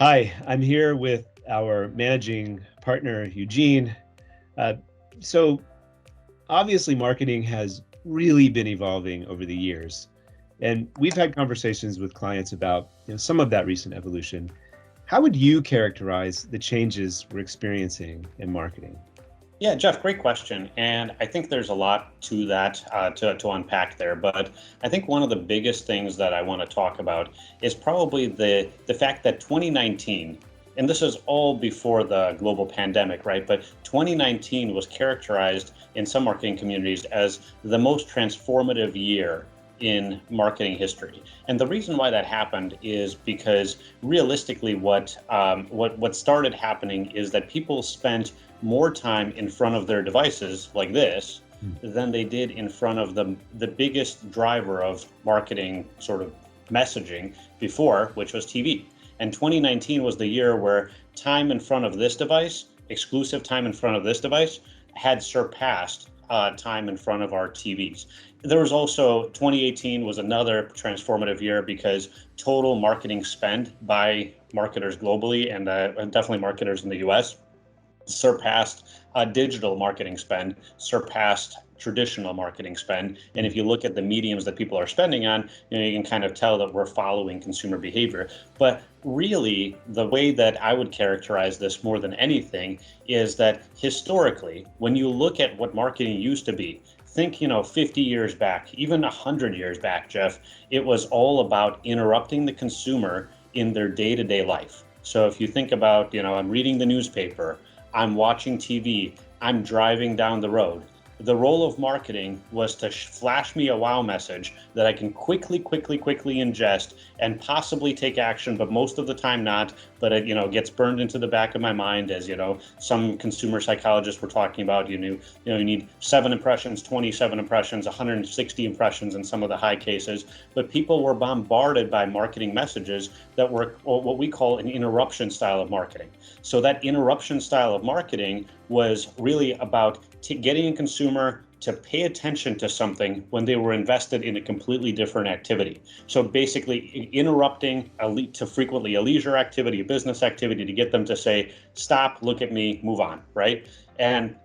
Hi, I'm here with our managing partner, Eugene. Uh, so, obviously, marketing has really been evolving over the years. And we've had conversations with clients about some of that recent evolution. How would you characterize the changes we're experiencing in marketing? Yeah, Jeff, great question. And I think there's a lot to that to unpack there. But I think one of the biggest things that I want to talk about is probably the fact that 2019, and this is all before the global pandemic, right? But 2019 was characterized in some marketing communities as the most transformative year in marketing history. And the reason why that happened is because realistically, what started happening is that people spent more time in front of their devices like this Hmm. than they did in front of the biggest driver of marketing sort of messaging before, which was TV. And 2019 was the year where time in front of this device, exclusive time in front of this device, had surpassed time in front of our TVs. There was also 2018 was another transformative year because total marketing spend by marketers globally and definitely marketers in the US surpassed digital marketing spend, surpassed traditional marketing spend. And if you look at the mediums that people are spending on, you can kind of tell that we're following consumer behavior. But really, the way that I would characterize this more than anything is that historically, when you look at what marketing used to be, think 50 years back, even 100 years back, Jeff, it was all about interrupting the consumer in their day-to-day life. So if you think about, I'm reading the newspaper, I'm watching TV, I'm driving down the road. The role of marketing was to flash me a wow message that I can quickly ingest and possibly take action, but most of the time not. But it, gets burned into the back of my mind as some consumer psychologists were talking about. You need 7 impressions, 27 impressions, 160 impressions in some of the high cases. But people were bombarded by marketing messages that were what we call an interruption style of marketing. So that interruption style of marketing was really about getting a consumer to pay attention to something when they were invested in a completely different activity. So basically interrupting to frequently a leisure activity, a business activity, to get them to say, stop, look at me, move on, right? And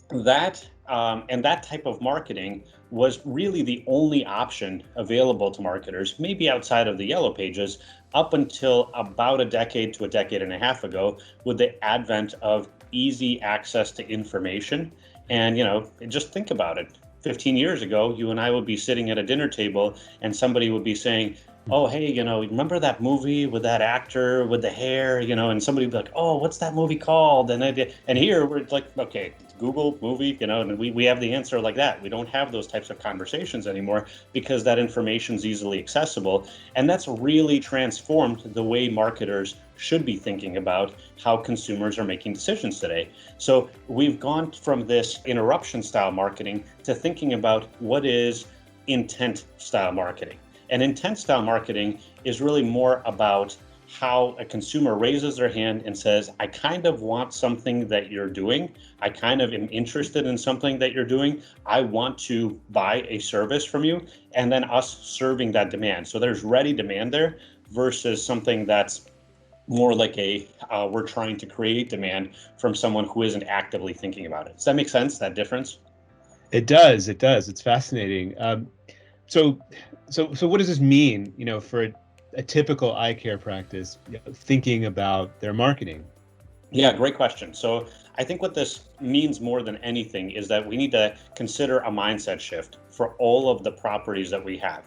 that type of marketing was really the only option available to marketers, maybe outside of the yellow pages, up until about a decade to a decade and a half ago, with the advent of easy access to information. And just think about it. 15 years ago, you and I would be sitting at a dinner table and somebody would be saying, oh, hey, remember that movie with that actor with the hair, and somebody would be like, oh, what's that movie called? And here we're like, okay, Google movie, and we have the answer like that. We don't have those types of conversations anymore because that information is easily accessible. And that's really transformed the way marketers should be thinking about how consumers are making decisions today. So we've gone from this interruption style marketing to thinking about what is intent style marketing. And intent style marketing is really more about how a consumer raises their hand and says, I kind of want something that you're doing. I kind of am interested in something that you're doing. I want to buy a service from you, and then us serving that demand. So there's ready demand there versus something that's more like we're trying to create demand from someone who isn't actively thinking about it. Does that make sense, that difference? It does. It does. It's fascinating. So, so what does this mean, for a typical eye care practice, thinking about their marketing? Yeah, great question. So I think what this means more than anything is that we need to consider a mindset shift for all of the properties that we have.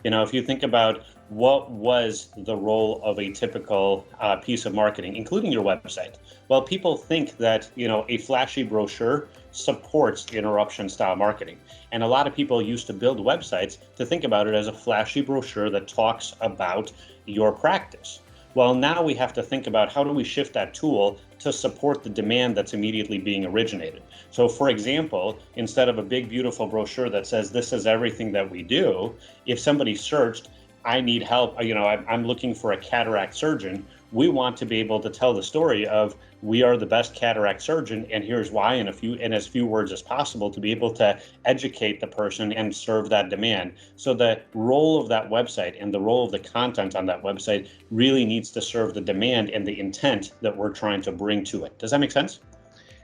If you think about what was the role of a typical piece of marketing, including your website, well, people think that, a flashy brochure supports interruption style marketing. And a lot of people used to build websites to think about it as a flashy brochure that talks about your practice. Well, now we have to think about how do we shift that tool to support the demand that's immediately being originated. So for example, instead of a big, beautiful brochure that says this is everything that we do, if somebody searched, I need help, I'm looking for a cataract surgeon, we want to be able to tell the story of we are the best cataract surgeon, and here's why in as few words as possible, to be able to educate the person and serve that demand. So the role of that website and the role of the content on that website really needs to serve the demand and the intent that we're trying to bring to it. Does that make sense?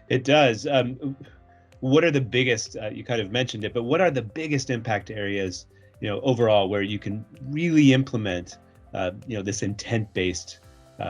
It does. What are the biggest, you kind of mentioned it, but what are the biggest impact areas, overall, where you can really implement, this intent-based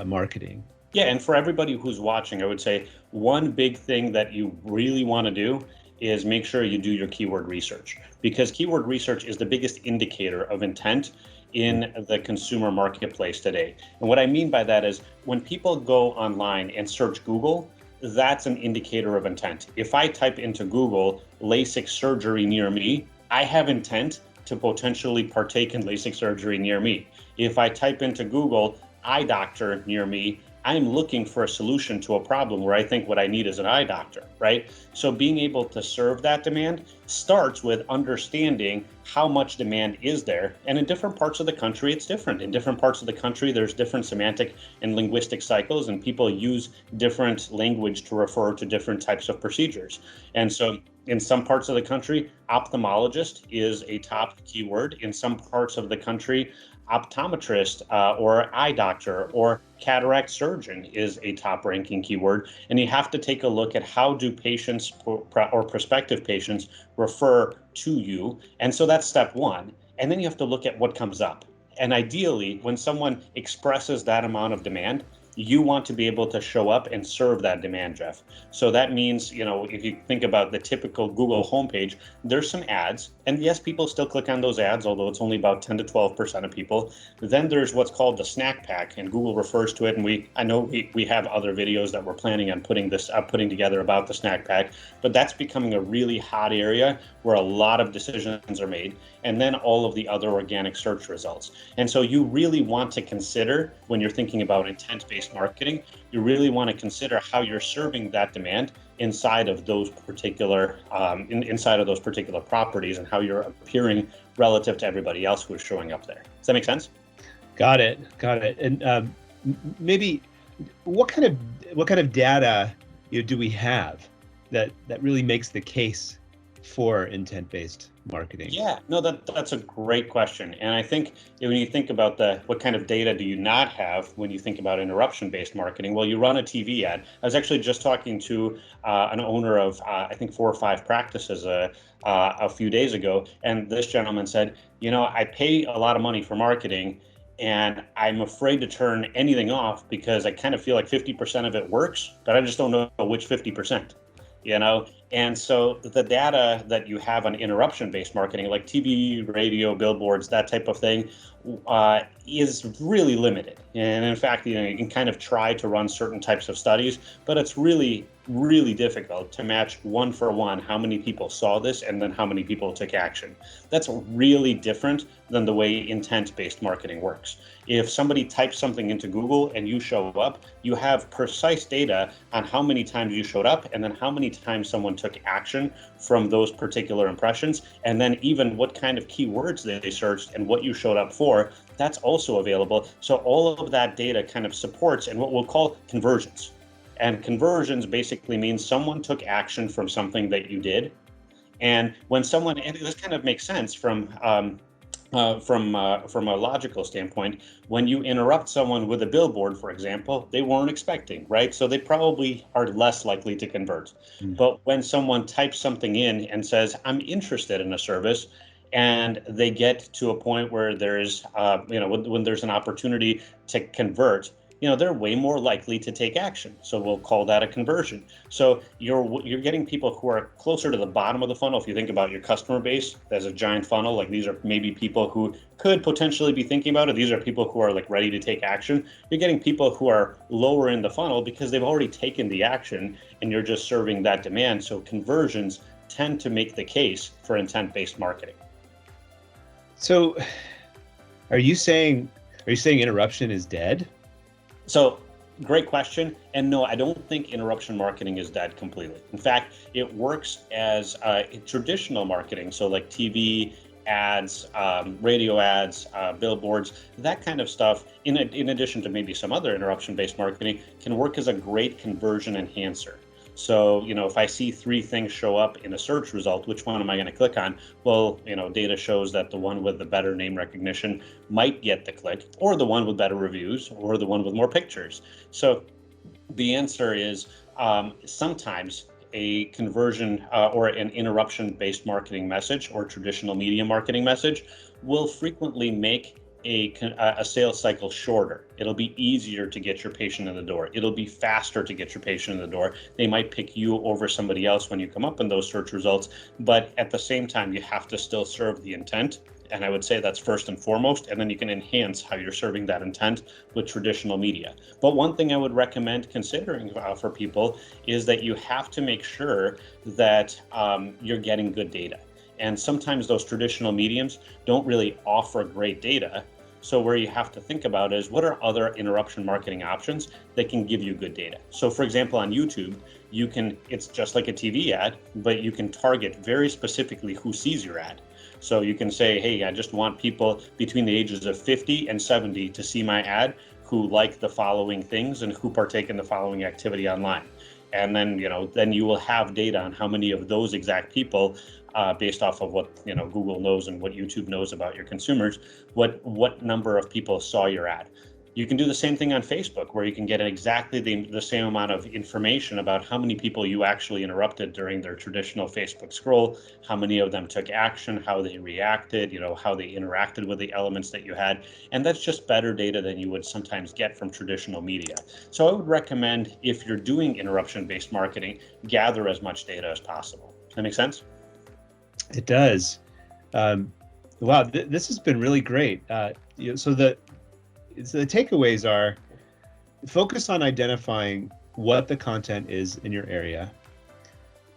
marketing? Yeah, and for everybody who's watching, I would say one big thing that you really want to do is make sure you do your keyword research, because keyword research is the biggest indicator of intent in the consumer marketplace today. And what I mean by that is when people go online and search Google, that's an indicator of intent. If I type into Google LASIK surgery near me, I have intent to potentially partake in LASIK surgery near me. If I type into Google eye doctor near me, I'm looking for a solution to a problem where I think what I need is an eye doctor, right? So being able to serve that demand starts with understanding how much demand is there. And in different parts of the country, it's different. In different parts of the country, there's different semantic and linguistic cycles, and people use different language to refer to different types of procedures. And so in some parts of the country, ophthalmologist is a top keyword. In some parts of the country, optometrist or eye doctor or cataract surgeon is a top ranking keyword. And you have to take a look at how do patients or prospective patients refer to you. And so that's step one. And then you have to look at what comes up. And ideally, when someone expresses that amount of demand, you want to be able to show up and serve that demand, Jeff. So that means, if you think about the typical Google homepage, there's some ads. And yes, people still click on those ads, although it's only about 10 to 12% of people. Then there's what's called the snack pack, and Google refers to it. And I know we have other videos that we're planning on putting together about the snack pack, but that's becoming a really hot area where a lot of decisions are made. And then all of the other organic search results. And so you really want to consider, when you're thinking about intent-based marketing, you really want to consider how you're serving that demand inside of those particular properties, and how you're appearing relative to everybody else who is showing up there. Does that make sense? Got it. And maybe what kind of data do we have that really makes the case for intent-based marketing? Yeah, no, that's a great question. And I think when you think about what kind of data do you not have when you think about interruption-based marketing? Well, you run a TV ad. I was actually just talking to an owner of, I think, 4 or 5 practices a few days ago. And this gentleman said, I pay a lot of money for marketing, and I'm afraid to turn anything off because I kind of feel like 50% of it works, but I just don't know which 50%. And so the data that you have on interruption-based marketing, like TV, radio, billboards, that type of thing, is really limited. And in fact, you can kind of try to run certain types of studies, but it's really, really difficult to match one for one how many people saw this and then how many people took action. That's really different than the way intent-based marketing works. If somebody types something into Google and you show up, you have precise data on how many times you showed up and then how many times someone took action from those particular impressions, and then even what kind of keywords they searched and what you showed up for. That's also available. So all of that data kind of supports and what we'll call conversions. And conversions basically means someone took action from something that you did. And when someone, and this kind of makes sense from a logical standpoint, when you interrupt someone with a billboard, for example, they weren't expecting, right? So they probably are less likely to convert. But when someone types something in and says, I'm interested in a service, and they get to a point where there's, when there's an opportunity to convert, they're way more likely to take action. So we'll call that a conversion. So you're getting people who are closer to the bottom of the funnel. If you think about your customer base as a giant funnel, like these are maybe people who could potentially be thinking about it. These are people who are like ready to take action. You're getting people who are lower in the funnel because they've already taken the action and you're just serving that demand. So conversions tend to make the case for intent-based marketing. So are you saying interruption is dead? So great question. And no, I don't think interruption marketing is dead completely. In fact, it works as traditional marketing. So like TV ads, radio ads, billboards, that kind of stuff, in addition to maybe some other interruption-based marketing, can work as a great conversion enhancer. So, if I see 3 things show up in a search result, which one am I going to click on? Well, data shows that the one with the better name recognition might get the click, or the one with better reviews, or the one with more pictures. So the answer is sometimes a conversion or an interruption-based marketing message or traditional media marketing message will frequently make a sales cycle shorter. It'll be easier to get your patient in the door. It'll be faster to get your patient in the door. They might pick you over somebody else when you come up in those search results, but at the same time, you have to still serve the intent. And I would say that's first and foremost, and then you can enhance how you're serving that intent with traditional media. But one thing I would recommend considering for people is that you have to make sure that you're getting good data. And sometimes those traditional mediums don't really offer great data. So where you have to think about is, what are other interruption marketing options that can give you good data? So for example, on YouTube, it's just like a TV ad, but you can target very specifically who sees your ad. So you can say, hey, I just want people between the ages of 50 and 70 to see my ad who like the following things and who partake in the following activity online. And then, then you will have data on how many of those exact people, based off of what, Google knows and what YouTube knows about your consumers, what number of people saw your ad. You can do the same thing on Facebook, where you can get exactly the same amount of information about how many people you actually interrupted during their traditional Facebook scroll, how many of them took action, how they reacted, how they interacted with the elements that you had. And that's just better data than you would sometimes get from traditional media. So I would recommend, if you're doing interruption-based marketing, gather as much data as possible. Does that make sense? It does. Wow, this has been really great. So the takeaways are: focus on identifying what the content is in your area,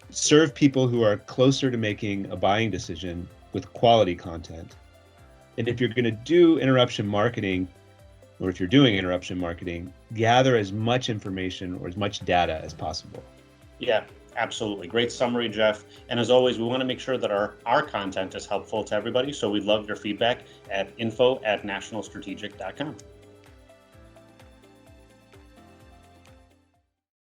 serve people who are closer to making a buying decision with quality content. And if you're going to do interruption marketing, or if you're doing interruption marketing, gather as much information or as much data as possible. Yeah, absolutely. Great summary, Jeff. And as always, we want to make sure that our content is helpful to everybody. So we'd love your feedback at info@nationalstrategic.com.